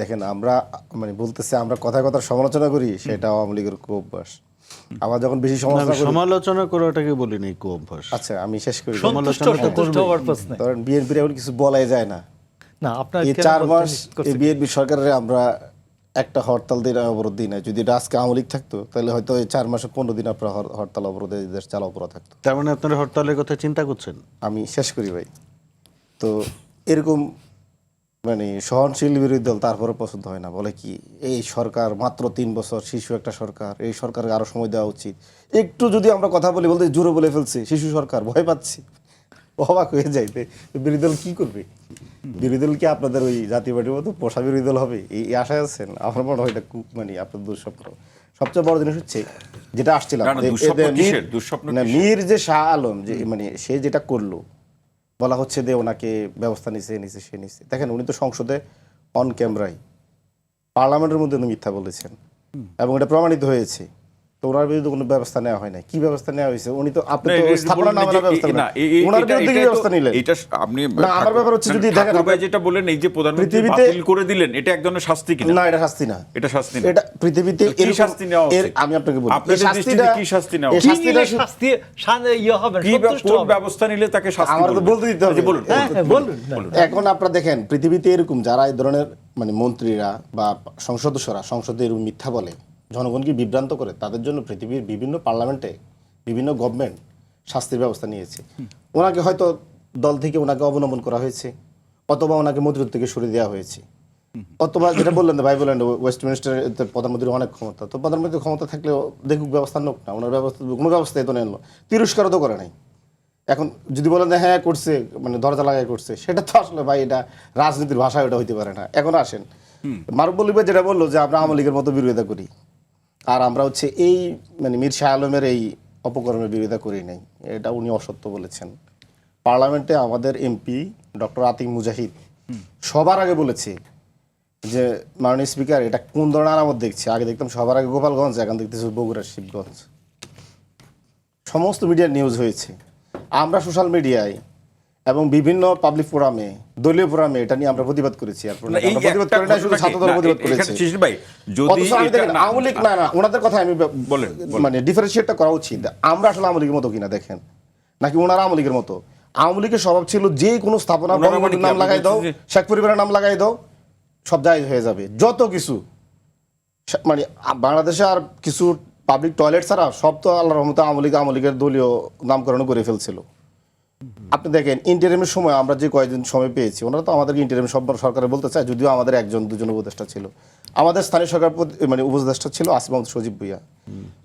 দেখেন আমরা মানে বলতেছি আমরা কথায় কথার সমালোচনা করি, সেটা আওয়ামী লীগের খুব অভ্যাস। আবার যখন বেশি সমালোচনা করাটাকে বলিনি কো অভ্যাস। আচ্ছা আমি শেষ করি। সন্তুষ্ট হওয়ার প্রশ্নে ধরেন বিএনপির এখন কিছু বলাই যায় না। না আপনার এই 4 মাস এই বিএনপি সরকারের আমরা একটা হরতাল দিন অবরোধ দিই না। যদি এটা আজকে আওয়ামী লীগ থাকতো তাহলে হয়তো এই 4 মাসে 15 দিন আপনার হরতাল অবরোধে দেশ চালাও পড়া থাকতো। তার মানে আপনারা হরতালের কথা চিন্তা করছেন? আমি শেষ করি ভাই। তো এরকম মানে সহনশীল বিরোধী দল তারপরে পছন্দ হয় না। বলে কি এই সরকার মাত্র 3 বছর, শিশু একটা সরকার, এই সরকারকে আরো সময় দেওয়া উচিত। একটু যদি আমরা কথা বলি বলতে জোরে বলে ফেলছি শিশু সরকার, ভয় পাচ্ছি, অবাক হয়ে যাইতে। বিরোধী দল কি করবে? বিরোধী দল কি আপনাদের ওই জাতীয় পার্টির মতো পোষা বিরোধী দল হবে এই আশায় আছেন? আমার মনে হয় এটা মানে আপনার দুঃস্বপ্ন। সবচেয়ে বড় জিনিস হচ্ছে যেটা আসছিলাম, মীর যে শাহ আলম যে মানে সে যেটা করলো, বলা হচ্ছে যে ওনাকে ব্যবস্থা নিছে সে নিছে। দেখেন উনি তো সংসদে অন ক্যামেরায় পার্লামেন্টের মধ্যে উনি মিথ্যা বলেছেন এবং এটা প্রমাণিত হয়েছে। তো ওনার বিরুদ্ধে কোনো ব্যবস্থা নেওয়া হয় না। কি ব্যবস্থা নেওয়া হয়েছে? উনি তো আপনি তো স্থাপনা নামের ব্যবস্থা না, ওনার বিরুদ্ধে কি ব্যবস্থা নিলেন? এটা আপনি না, আমার ব্যাপার হচ্ছে যদি দেখেন ভাই যেটা বলেন এই যে প্রধানমন্ত্রী বাতিল করে দিলেন, এটা এক ধরনের শাস্তি কিনা? না, এটা শাস্তি না। এটা শাস্তি না। এটা পৃথিবীতে কি শাস্তি নেওয়া উচিত? আমি আপনাকে বলি আপনাদের দৃষ্টিতে কি শাস্তি নেওয়া উচিত? শাস্তি ইয়ে হবে, কি কোন ব্যবস্থা নিলে তাকে শাস্তি? আমার তো বলতে দিতে হবে। বলুন বলুন। এখন আপনারা দেখেন পৃথিবীতে এরকম যারা এই ধরনের মানে মন্ত্রীরা বা সদস্যরা সংসদে এরকম মিথ্যা বলে, জনগণকে বিভ্রান্ত করে, তাদের জন্য পৃথিবীর বিভিন্ন পার্লামেন্টে বিভিন্ন গভর্নমেন্ট শাস্তির ব্যবস্থা নিয়েছে। ওনাকে হয়তো দল থেকে ওনাকে অবনমন করা হয়েছে, অথবা ওনাকে মন্ত্রিত্ব থেকে সরিয়ে দেওয়া হয়েছে, অথবা যেটা বললেন ভাই বললেন ওয়েস্টমিনিস্টারের প্রধানমন্ত্রীর অনেক ক্ষমতা, তো প্রধানমন্ত্রীর ক্ষমতা থাকলেও দেখুক ব্যবস্থা নোক না, ওনার ব্যবস্থা কোনো ব্যবস্থাই তো নেন, তিরস্কারও তো করে নাই। এখন যদি বলেন যে হ্যাঁ করছে মানে দরজা লাগাই করছে, সেটা তো আসলে ভাই এটা রাজনীতির ভাষায় ওটা হইতে পারে না। এখন আসেন মারুফ ভাই যেটা বললো যে আমরা আওয়ামী লীগের মতো বিরোধিতা করি, আর আমরা হচ্ছে এই মানে মীর শাহ আলমের এই অপকর্মের বিরোধিতা করি নাই, এটা উনি অসত্য বলেছেন। পার্লামেন্টে আমাদের এমপি ডক্টর আতিক মুজাহিদ সবার আগে বলেছে যে মাননীয় স্পিকার এটা কোন ধরনের আলামত দেখছে। আগে দেখতাম সবার আগে গোপালগঞ্জ, এখন দেখতেছি বগুড়ার শিবগঞ্জ। সমস্ত মিডিয়ার নিউজ হয়েছে। আমরা সোশ্যাল মিডিয়ায় এবং বিভিন্ন পাবলিক ফোরামে, দলীয় ফোরামে এটা নিয়ে আমরা প্রতিবাদ করেছি। আর প্রতিবাদ করে না শুধু ছাত্রদল প্রতিবাদ করেছে। আওয়ামী লীগ না, ওনাদের কথা আমি বলেন মানে ডিফারেন্সিয়েটটা করা উচিত। আমরা আসলে আওয়ামী লীগের মতো কিনা দেখেন, নাকি ওনারা আওয়ামী লীগের মতো? আওয়ামী লীগের স্বভাব ছিল যে কোনো স্থাপনা বঙ্গবন্ধুর নাম লাগাই দাও, শেখ পরিবারের নাম লাগাই দাও, সব জায়গায় হয়ে যাবে। যত কিছু মানে বাংলাদেশে আর কিছু পাবলিক টয়লেট ছাড়া সব তো আল্লাহর রহমতে আওয়ামী লীগের দলীয় নামকরণ করে ফেলছিল। আপনি দেখেন ইন্টারিমের সময় আমরা যে কয়েকদিন সময় পেয়েছি, ওনারা তো আমাদেরকে ইন্টারিম সরকারে বলতে চায়, যদিও আমাদের একজন দুজন উপদেষ্টা ছিল। আমাদের স্থানীয় সরকার মানে উপদেষ্টা ছিল আসিফ মাহমুদ সজীব ভুইয়া।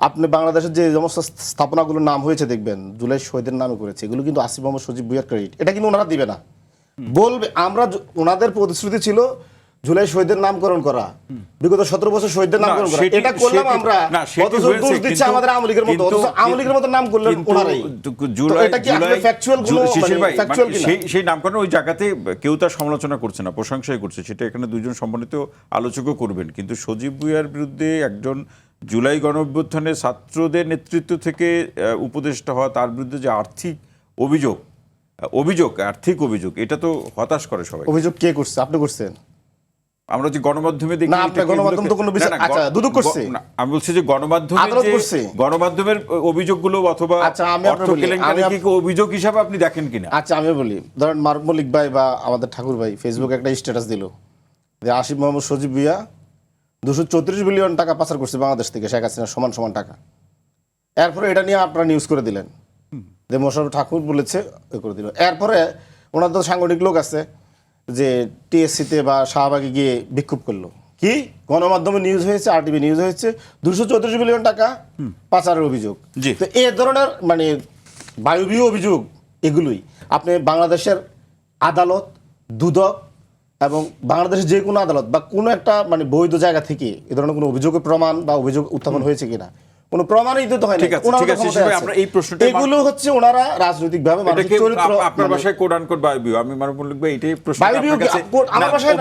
আপনি বাংলাদেশের যে সমস্ত স্থাপনাগুলোর নাম হয়েছে দেখবেন জুলাই শহীদের নামে করেছে, এগুলো কিন্তু আসিফ মাহমুদ সজীব ভুইয়ার ক্রেডিট। এটা কিন্তু ওনারা দিবে না, বলবে আমরা ওনাদের প্রতিশ্রুতি ছিল জুলাই শহীদের নামকরণ করা, বিগত 17 বছর শহীদের নামকরণ করা, এটা করলাম আমরা। দোষ দিচ্ছে আমাদের আওয়ামী লীগের মতো, আওয়ামী লীগের মতো নাম করলেন ওনারাই। এটা কি আসলে ফ্যাকচুয়াল কোনো ফ্যাকচুয়াল কিনা? সেই নামকরণ ওই জায়গাতে কেউ তার সমালোচনা করছে না, প্রশংসাই করছে, সেটা এখানে দুইজন সম্মানিত আলোচকও করবেন। কিন্তু সজীব ভুইয়ার বিরুদ্ধে একজন জুলাই গণঅভ্যুত্থানে ছাত্রদের নেতৃত্ব থেকে উপদেষ্টা হওয়া, তার বিরুদ্ধে যে আর্থিক অভিযোগ, এটা তো হতাশ করে সবাই। অভিযোগ কে করছে? আপনি করছেন? আমরা যে গণমাধ্যমে দেখি, গণমাধ্যম তো কোনো বিষয় আচ্ছা দুদক করছে। আমি বলছি যে গণমাধ্যমের অভিযোগগুলো অথবা অভিযোগ হিসাবে আপনি দেখেন কিনা? আচ্ছা আমি বলি, ধরেন মারুফ মল্লিক ভাই বা আমাদের ঠাকুর ভাই ফেসবুকে একটা স্ট্যাটাস দিল যে আসিফ মোহাম্মদ সজীব ভুইয়া 234 বিলিয়ন টাকা পাচার করছে বাংলাদেশ থেকে শেখ হাসিনা সমান টাকা। এরপরে এটা নিয়ে আপনারা নিউজ করে দিলেন যে মোশাররফ ঠাকুর বলেছে করে দিল। এরপরে ওনাদের সাংগঠনিক লোক আছে যে টিএসসিতে বা শাহবাগে গিয়ে বিক্ষোভ করলো। কি গণমাধ্যমে নিউজ হয়েছে, আরটিভি নিউজ হয়েছে 234 বিলিয়ন টাকা পাচারের অভিযোগ। তো এই ধরনের মানে বায়বীয় অভিযোগ এগুলোই আপনি বাংলাদেশের আদালত, দুদক এবং বাংলাদেশের যে কোনো আদালত বা কোনো একটা মানে বৈধ জায়গা থেকে এ ধরনের কোনো অভিযোগের প্রমাণ বা অভিযোগ উত্থাপন হয়েছে কিনা? কোনো প্রমাণই দিতে হয় না। এগুলো হচ্ছে ওনারা রাজনৈতিকভাবে আপনার ভাষায় কোড আনকোড বায়বীয়, আমি মারুফ মল্লিক ভাই এটাই প্রশ্ন। আমার ভাষায়